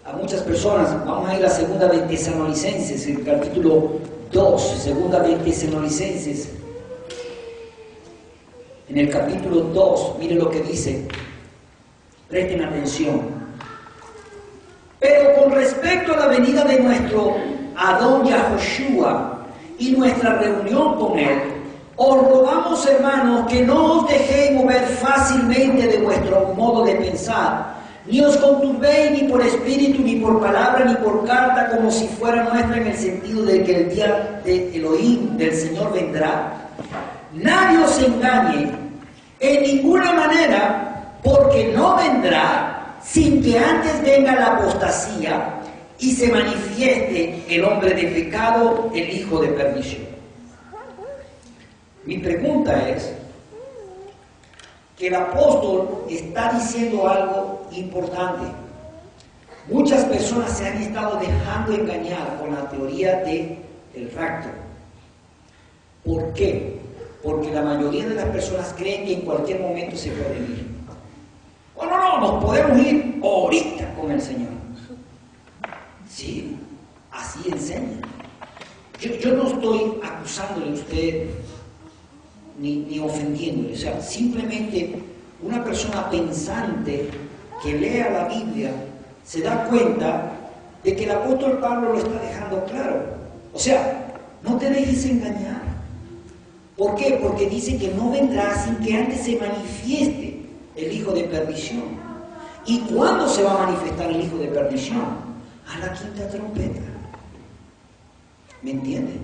a muchas personas, vamos a ir a segunda de Tesalonicenses, el capítulo 2, segunda de Tesalonicenses. En el capítulo 2, mire lo que dice. Presten atención. Pero con respecto a la venida de nuestro Adón Yahoshua y nuestra reunión con Él, os rogamos, hermanos, que no os dejéis mover fácilmente de vuestro modo de pensar, ni os conturbéis ni por espíritu, ni por palabra, ni por carta, como si fuera nuestra, en el sentido de que el día de Elohim, del Señor, vendrá. Nadie os engañe en ninguna manera, porque no vendrá sin que antes venga la apostasía y se manifieste el hombre de pecado, el hijo de perdición. Mi pregunta es que el apóstol está diciendo algo importante. Muchas personas se han estado dejando engañar con la teoría del rapto. ¿Por qué? Porque la mayoría de las personas creen que en cualquier momento se pueden ir. Bueno, no, nos podemos ir ahorita con el Señor. Sí, así enseña. Yo no estoy acusándole a usted ni ofendiéndole. O sea, simplemente una persona pensante que lea la Biblia se da cuenta de que el apóstol Pablo lo está dejando claro. O sea, no te dejes engañar. ¿Por qué? Porque dice que no vendrá sin que antes se manifieste el hijo de perdición. ¿Y cuándo se va a manifestar el hijo de perdición? A la quinta trompeta. ¿Me entienden?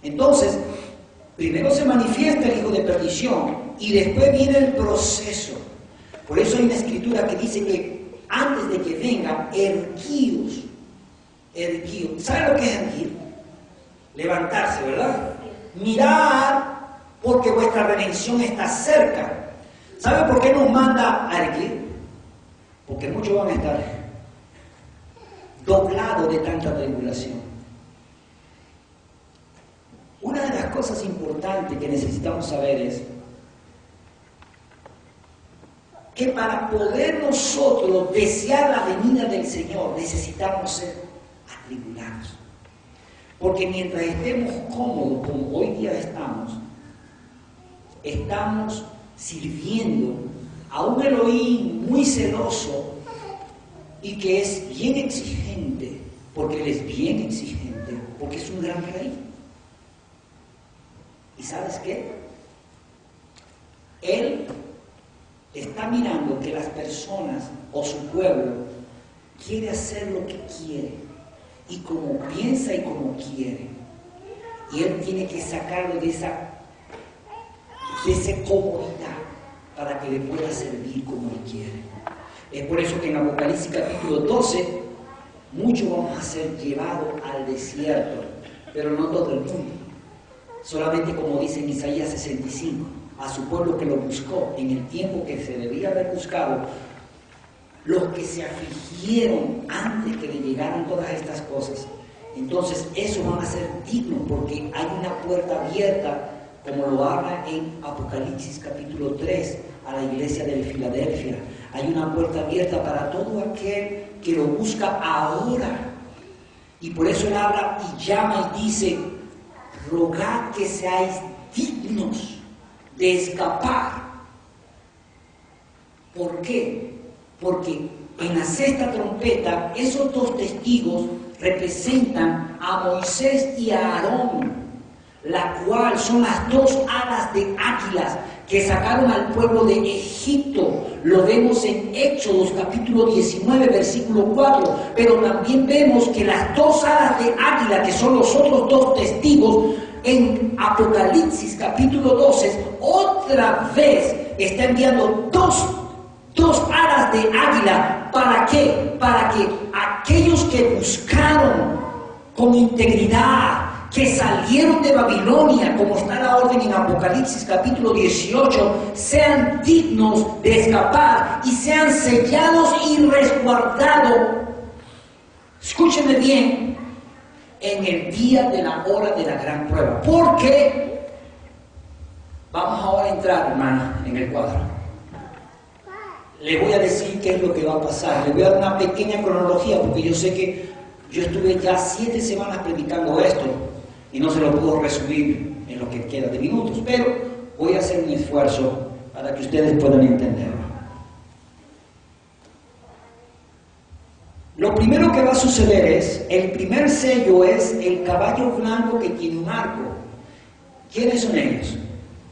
Entonces, primero se manifiesta el hijo de perdición y después viene el proceso. Por eso hay una escritura que dice que antes de que venga, erguíos. ¿Sabe lo que es erguir? Levantarse, ¿verdad? Mirad, porque vuestra redención está cerca. ¿Sabe por qué nos manda a erguir? Porque muchos van a estar doblados de tanta tribulación. Una de las cosas importantes que necesitamos saber es que para poder nosotros desear la venida del Señor necesitamos ser atribulados. Porque mientras estemos cómodos como hoy día estamos sirviendo a un Elohim muy celoso y que es bien exigente, porque Él es bien exigente, porque es un gran rey. ¿Y sabes qué? Él está mirando que las personas o su pueblo quiere hacer lo que quiere y como piensa y como quiere. Y Él tiene que sacarlo de esa comodidad para que le pueda servir como Él quiere. Es por eso que en Apocalipsis capítulo 12 muchos vamos a ser llevados al desierto, pero no todo el mundo. Solamente, como dice en Isaías 65, a su pueblo que lo buscó en el tiempo que se debía haber buscado, los que se afligieron antes que le llegaran todas estas cosas. Entonces, esos van a ser dignos porque hay una puerta abierta, como lo habla en Apocalipsis capítulo 3 a la iglesia de Filadelfia. Hay una puerta abierta para todo aquel que lo busca ahora. Y por eso Él habla y llama y dice: rogad que seáis dignos de escapar. ¿Por qué? Porque en la sexta trompeta esos dos testigos representan a Moisés y a Aarón, la cual son las dos alas de águilas que sacaron al pueblo de Egipto. Lo vemos en Éxodos capítulo 19 versículo 4, pero también vemos que las dos alas de águila, que son los otros dos testigos, en Apocalipsis capítulo 12 otra vez está enviando dos alas de águila. ¿Para qué? Para que aquellos que buscaron con integridad, que salieron de Babilonia, como está la orden en Apocalipsis capítulo 18, sean dignos de escapar y sean sellados y resguardados. Escúchenme bien, en el día de la hora de la gran prueba. Porque vamos ahora a entrar, hermana, en el cuadro. Le voy a decir qué es lo que va a pasar. Le voy a dar una pequeña cronología, porque yo sé que yo estuve ya 7 semanas predicando esto y no se lo puedo resumir en lo que queda de minutos, pero voy a hacer un esfuerzo para que ustedes puedan entenderlo. primero que va a suceder es, el primer sello es el caballo blanco que tiene un arco. ¿Quiénes son ellos?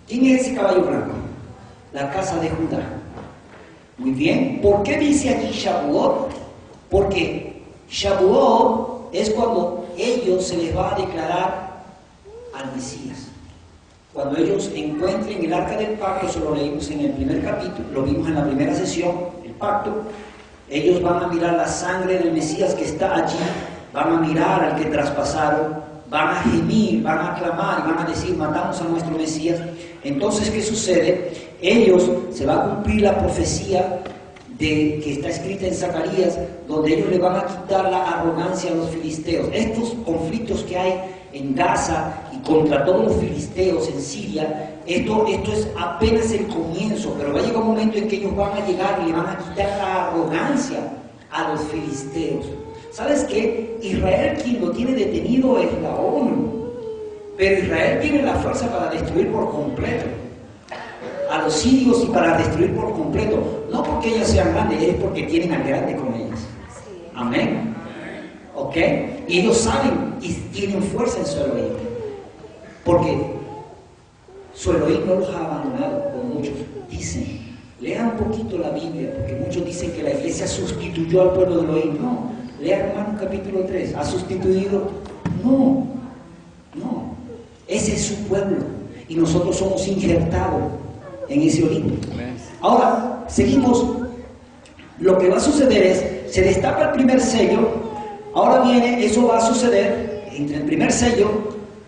¿Quién es ese caballo blanco? La casa de Judá. Muy bien. ¿Por qué dice allí Shavuot? Porque Shavuot es cuando ellos se les va a declarar al Mesías. Cuando ellos encuentren el arca del pacto, eso lo leímos en el primer capítulo, lo vimos en la primera sesión, el pacto, ellos van a mirar la sangre del Mesías que está allí, van a mirar al que traspasaron, van a gemir, van a clamar y van a decir, matamos a nuestro Mesías. Entonces, ¿qué sucede? Ellos, se va a cumplir la profecía que está escrita en Zacarías, donde ellos le van a quitar la arrogancia a los filisteos. Estos conflictos que hay en Gaza y contra todos los filisteos en Siria, esto es apenas el comienzo, pero va a llegar un momento en que ellos van a llegar y le van a quitar la arrogancia a los filisteos. ¿Sabes qué? Israel quien lo tiene detenido es la ONU, pero Israel tiene la fuerza para destruir por completo a los sirios y para destruir por completo, no porque ellas sean grandes, es porque tienen al grande con ellas. Amén. ¿Ok? Y ellos saben y tienen fuerza en su Elohim, porque su Elohim no los ha abandonado, como muchos dicen. Lean un poquito la Biblia, porque muchos dicen que la iglesia sustituyó al pueblo de Elohim. No, lean Romanos capítulo 3. ¿Ha sustituido? No, no. Ese es su pueblo y nosotros somos injertados en ese Olimpo. Ahora, seguimos. Lo que va a suceder es, se destapa el primer sello. Ahora viene, eso va a suceder, entre el primer sello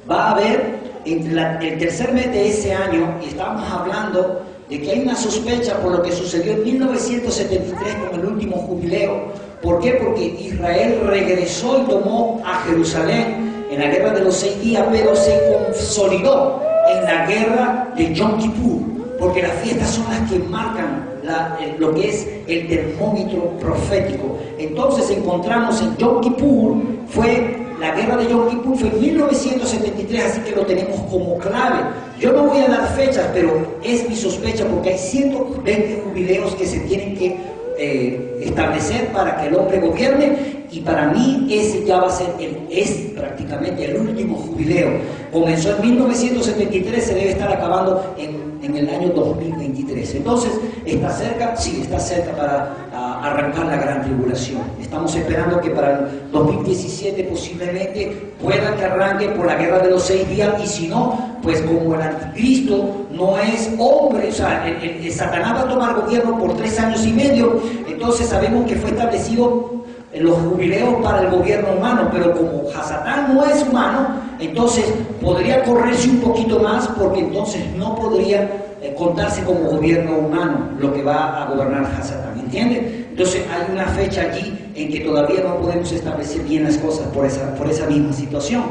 va a haber, entre el tercer mes de ese año, y estábamos hablando de que hay una sospecha por lo que sucedió en 1973 con el último jubileo. ¿Por qué? Porque Israel regresó y tomó a Jerusalén en la guerra de los 6 días, pero se consolidó en la guerra de Yom Kippur, porque las fiestas son las que marcan lo que es el termómetro profético. Entonces encontramos en Yom Kippur, la guerra de Yom Kippur fue en 1973, así que lo tenemos como clave. Yo no voy a dar fechas, pero es mi sospecha porque hay 120 jubileos que se tienen que establecer para que el hombre gobierne, y para mí ese ya va a ser es prácticamente el último jubileo. Comenzó en 1973, se debe estar acabando en el año 2023. Entonces, ¿está cerca? Sí, está cerca para arrancar la gran tribulación. Estamos esperando que para el 2017 posiblemente pueda que arranque por la guerra de los 6 días, y si no, pues como el anticristo no es hombre, o sea, el Satanás va a tomar gobierno por 3 años y medio, entonces sabemos que fue establecido los jubileos para el gobierno humano, pero como Hasatán no es humano, entonces podría correrse un poquito más, porque entonces no podría contarse como gobierno humano lo que va a gobernar Hasatán, ¿entienden? Entonces hay una fecha allí en que todavía no podemos establecer bien las cosas por esa misma situación.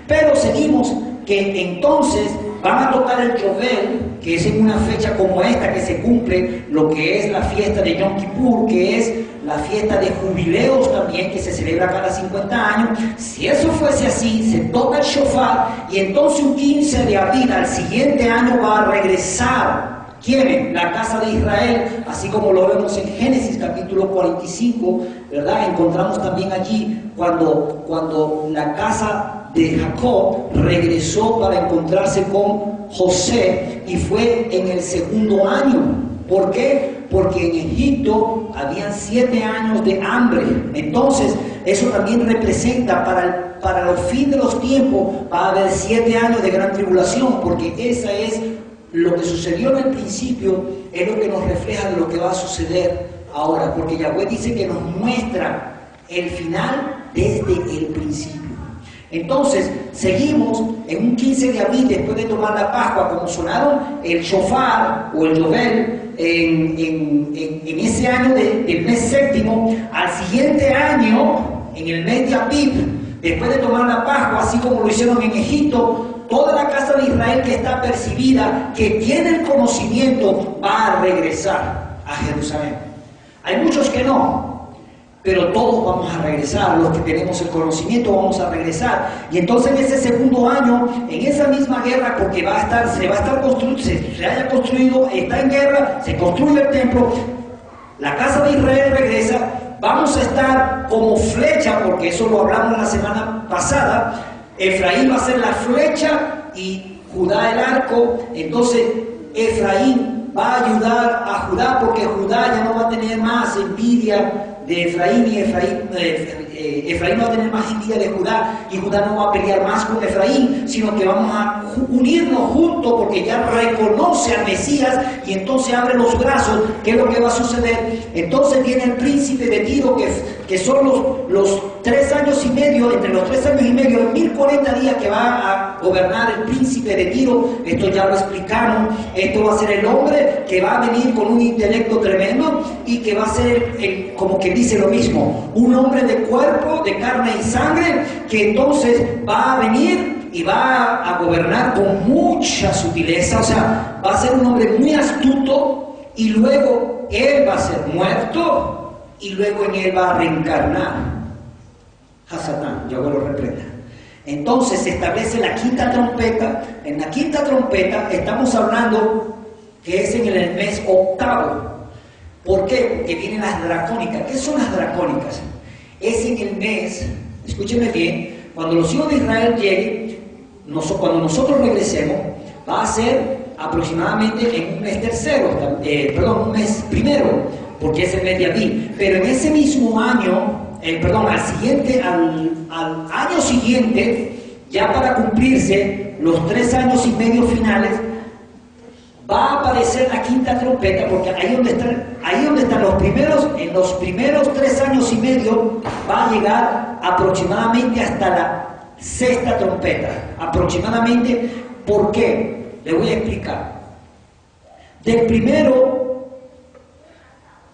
Pero seguimos que entonces van a tocar el Yovel, que es en una fecha como esta que se cumple lo que es la fiesta de Yom Kippur, que es la fiesta de jubileos también, que se celebra cada 50 años. Si eso fuese así, se toca el shofar, y entonces un 15 de abril al siguiente año va a regresar. ¿Quién? La casa de Israel, así como lo vemos en Génesis capítulo 45, ¿verdad? Encontramos también allí cuando la casa de Jacob regresó para encontrarse con José, y fue en el segundo año. ¿Por qué? Porque en Egipto habían 7 años de hambre. Entonces, eso también representa para los fines de los tiempos, va a haber 7 años de gran tribulación, porque esa es lo que sucedió en el principio, es lo que nos refleja de lo que va a suceder ahora, porque Yahweh dice que nos muestra el final desde el principio. Entonces, seguimos en un 15 de abril, después de tomar la Pascua, como sonaron el shofar o el yovel en ese año del mes séptimo. Al siguiente año, en el mes de Abib, después de tomar la Pascua, así como lo hicieron en Egipto, toda la casa de Israel que está percibida, que tiene el conocimiento, va a regresar a Jerusalén. Hay muchos que no, pero todos vamos a regresar. Los que tenemos el conocimiento vamos a regresar. Y entonces en ese segundo año, en esa misma guerra, porque se va a estar construyendo, se haya construido, está en guerra, se construye el templo, la casa de Israel regresa, vamos a estar como flecha, porque eso lo hablamos la semana pasada. Efraín va a ser la flecha y Judá el arco. Entonces Efraín va a ayudar a Judá, porque Judá ya no va a tener más envidia de Efraín, y Efraín no va a tener más envidia de Judá, y Judá no va a pelear más con Efraín, sino que vamos a unirnos juntos, porque ya reconoce al Mesías, y entonces abre los brazos. ¿Qué es lo que va a suceder? Entonces viene el príncipe de Tiro, que son los 3 años y medio, entre los 3 años y medio, 1040 días que va a gobernar el príncipe de Tiro. Esto ya lo explicamos. Esto va a ser el hombre que va a venir con un intelecto tremendo, y que va a ser, como que dice lo mismo, un hombre de cuerpo, de carne y sangre, que entonces va a venir y va a gobernar con mucha sutileza. O sea, va a ser un hombre muy astuto, y luego él va a ser muerto, y luego en él va a reencarnar a Satán. Yo lo reprenda. Entonces se establece la quinta trompeta. En la quinta trompeta estamos hablando que es en el mes octavo. ¿Por qué? Porque vienen las dracónicas. ¿Qué son las dracónicas? Es en el mes, escúchenme bien, cuando los hijos de Israel lleguen, cuando nosotros regresemos, va a ser aproximadamente en un mes un mes primero, porque es el mes de Abril. Pero en ese mismo año, al año siguiente, ya para cumplirse los 3 años y medio finales, va a aparecer la quinta trompeta, porque ahí donde están en los primeros 3 años y medio, va a llegar aproximadamente hasta la sexta trompeta, aproximadamente. ¿Por qué? Le voy a explicar. Del primero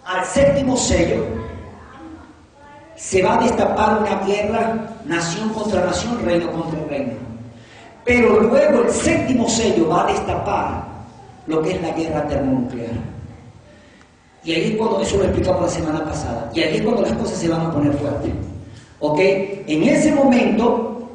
al séptimo sello se va a destapar una guerra, nación contra nación, reino contra reino. Pero luego el séptimo sello va a destapar lo que es la guerra termonuclear. Y ahí es cuando, eso lo explicamos la semana pasada, y ahí es cuando las cosas se van a poner fuertes. ¿Ok? En ese momento,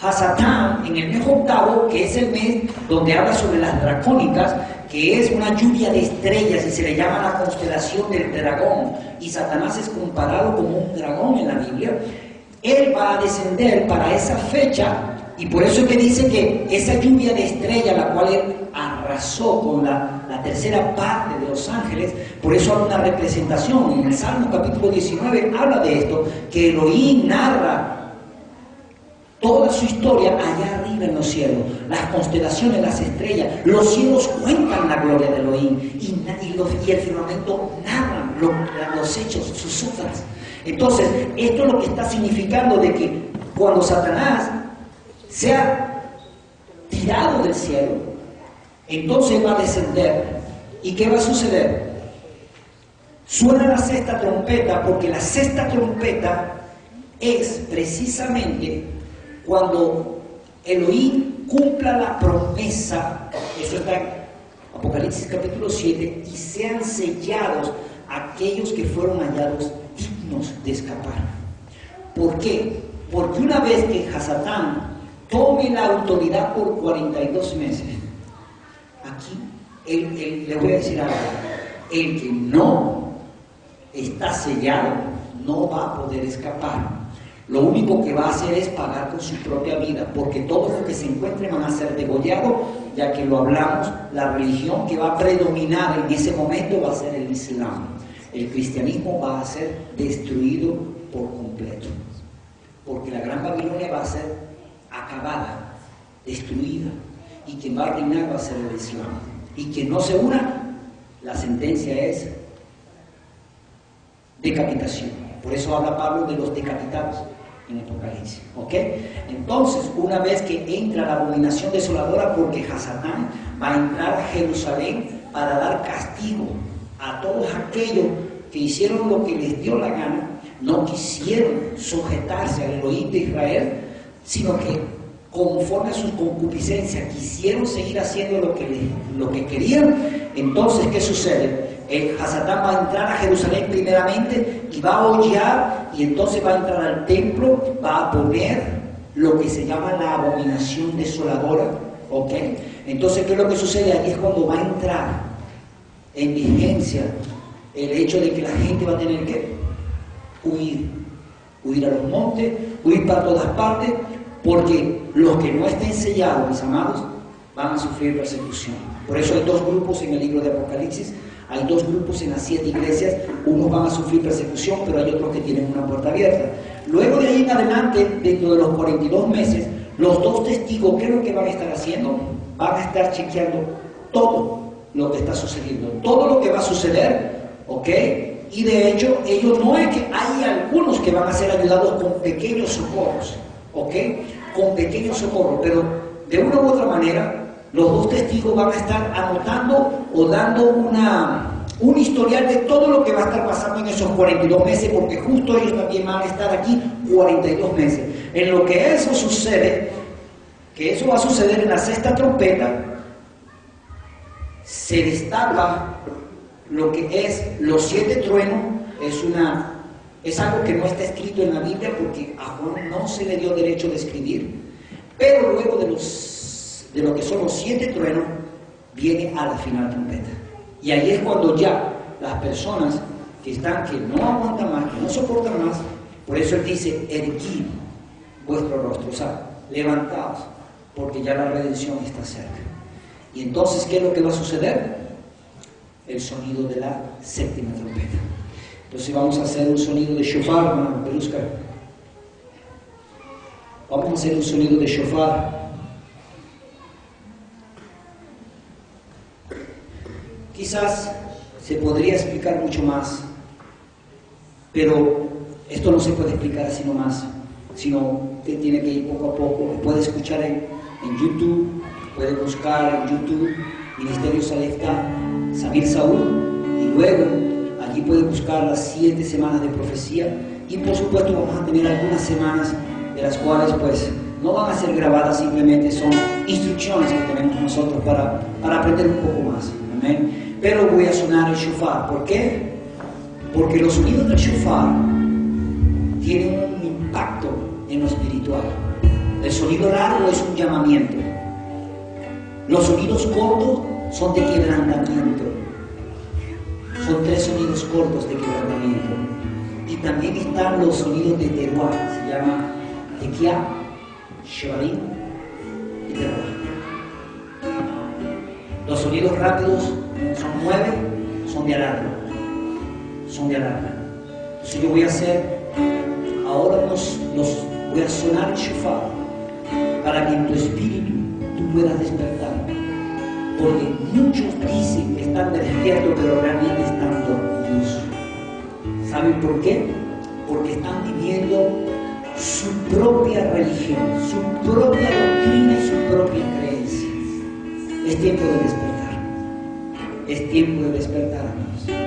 Hasatán, en el mes octavo, que es el mes donde habla sobre las dracónicas, que es una lluvia de estrellas, y se le llama la constelación del dragón, y Satanás es comparado como un dragón en la Biblia. Él va a descender para esa fecha, y por eso es que dice que esa lluvia de estrellas, la cual él arrasó con la tercera parte de los ángeles, por eso hay una representación en el Salmo capítulo 19, habla de esto, que Elohim narra toda su historia allá arriba en los cielos, las constelaciones, las estrellas, los cielos cuentan la gloria de Elohim, y el firmamento narra los hechos, sus obras. Entonces, esto es lo que está significando de que cuando Satanás sea tirado del cielo, entonces va a descender. ¿Y qué va a suceder? Suena la sexta trompeta, porque la sexta trompeta es precisamente cuando Elohim cumpla la promesa. Eso está en Apocalipsis capítulo 7, y sean sellados aquellos que fueron hallados dignos de escapar. ¿Por qué? Porque una vez que Hasatán tome la autoridad por 42 meses, aquí le voy a decir algo: el que no está sellado no va a poder escapar. Lo único que va a hacer es pagar con su propia vida, porque todos los que se encuentren van a ser degollados, ya que lo hablamos, la religión que va a predominar en ese momento va a ser el Islam. El cristianismo va a ser destruido por completo, porque la Gran Babilonia va a ser acabada, destruida, y quien va a reinar va a ser el Islam. Y quien no se una, la sentencia es decapitación. Por eso habla Pablo de los decapitados en Apocalipsis. ¿Ok? Entonces, una vez que entra la abominación desoladora, porque Hasatán va a entrar a Jerusalén para dar castigo a todos aquellos que hicieron lo que les dio la gana, no quisieron sujetarse al Elohim de Israel, sino que conforme a sus concupiscencias quisieron seguir haciendo lo que querían. Entonces, ¿qué sucede? Hasatán va a entrar a Jerusalén primeramente, y va a hollar, y entonces va a entrar al templo, va a poner lo que se llama la abominación desoladora. ¿Ok? Entonces, ¿qué es lo que sucede? Aquí es cuando va a entrar en vigencia el hecho de que la gente va a tener que huir a los montes, huir para todas partes, porque los que no estén sellados, mis amados, van a sufrir persecución. Por eso hay dos grupos en el libro de Apocalipsis, hay dos grupos en las 7 iglesias, unos van a sufrir persecución, pero hay otros que tienen una puerta abierta. Luego de ahí en adelante, dentro de los 42 meses, los dos testigos, ¿qué es lo que van a estar haciendo? Van a estar chequeando todo lo que está sucediendo, todo lo que va a suceder, ¿ok? Y de hecho, ellos no es que hay algunos que van a ser ayudados con pequeños socorros, ¿ok? Con pequeños socorros, pero de una u otra manera, los dos testigos van a estar anotando o dando un historial de todo lo que va a estar pasando en esos 42 meses, porque justo ellos también van a estar aquí 42 meses. En lo que eso sucede, que eso va a suceder en la 6ª trompeta, se destapa lo que es los 7 truenos. Es algo que no está escrito en la Biblia porque a Juan no se le dio derecho de escribir, pero luego de lo que son los 7 truenos viene a la final trompeta, y ahí es cuando ya las personas que no aguantan más, que no soportan más, por eso él dice: erguid vuestro rostro, o sea, levantaos, porque ya la redención está cerca. Y entonces, ¿qué es lo que va a suceder? El sonido de la 7ª trompeta. Entonces vamos a hacer un sonido de shofar, hermano Perusca. Vamos a hacer un sonido de shofar. Quizás se podría explicar mucho más, pero esto no se puede explicar así nomás, sino que tiene que ir poco a poco. Puede escuchar en YouTube, puede buscar en YouTube Ministerio Salefta, Samir Saúl, y luego allí puede buscar las 7 semanas de profecía, y por supuesto vamos a tener algunas semanas de las cuales pues no van a ser grabadas, simplemente son instrucciones que tenemos nosotros para aprender un poco más. Amén. Pero voy a sonar el shofar. ¿Por qué? Porque los sonidos del shofar tienen un impacto en lo espiritual. El sonido largo es un llamamiento. Los sonidos cortos son de quebrantamiento. Son 3 sonidos cortos de quebrantamiento. Y también están los sonidos de teruah, se llama tequia, shevarim y teruah. Los sonidos rápidos son 9, son de alarma. Son de alarma. Entonces yo voy a hacer, ahora voy a sonar el shofar para que en tu espíritu tú puedas despertar. Porque muchos dicen que están despiertos, pero realmente están dormidos. ¿Saben por qué? Porque están viviendo su propia religión, su propia doctrina y su propia creencia. Es tiempo de despertar. Es tiempo de despertar, hermanos.